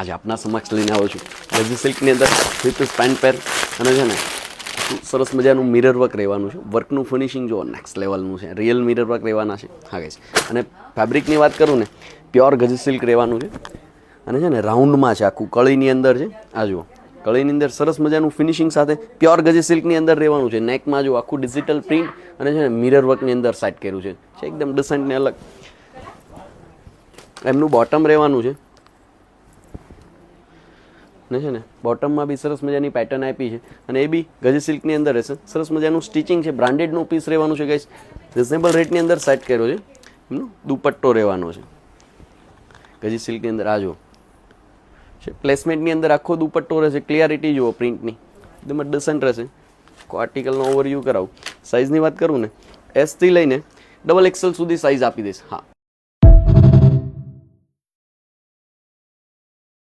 આજે આપના સમક્ષ લઈને આવ્યો છું ગજી સિલ્કની અંદર વિથ પેન્ટ પેર અને છે ને સરસ મજાનું મિરર વર્ક રહેવાનું છે. વર્કનું ફિનિશિંગ જો નેક્સ્ટ લેવલનું છે. રિયલ મિરર વર્ક રહેવાના છે. હા ગાઈસ, અને ફેબ્રિકની વાત કરું ને પ્યોર ગજી સિલ્ક રહેવાનું છે અને છે ને રાઉન્ડમાં છે, આખું કળીની અંદર છે. આ જુઓ કળીની અંદર સરસ મજાનું ફિનિશિંગ સાથે પ્યોર ગજી સિલ્કની અંદર રહેવાનું છે. નેકમાં જો આખું ડિજિટલ પ્રિન્ટ અને છે ને મિરર વર્કની અંદર સેટ કર્યું છે એકદમ ડિસન્ટ ને અલગ. એમનું બોટમ રહેવાનું છે ને છે ને બોટમમાં બી સરસ મજાની પેટર્ન આપી છે અને એ બી ગજી સિલ્કની અંદર રહેશે. સરસ મજાનું સ્ટિચિંગ છે, બ્રાન્ડેડનું પીસ રહેવાનું છે ગાઈસ. રિઝનેબલ રેટની અંદર સેટ કર્યો છે. એમનો દુપટ્ટો રહેવાનો છે ગજી સિલ્કની અંદર. આ જુઓ છે પ્લેસમેન્ટની અંદર આખો દુપટ્ટો રહેશે. ક્લિયરિટી જુઓ પ્રિન્ટની એકદમ ડિસન્ટ રહેશે. આર્ટિકલનો ઓવરવ્યૂ કરાવું. સાઇઝની વાત કરું ને એસથી લઈને XXL સુધી સાઇઝ આપી દઈશ. હા,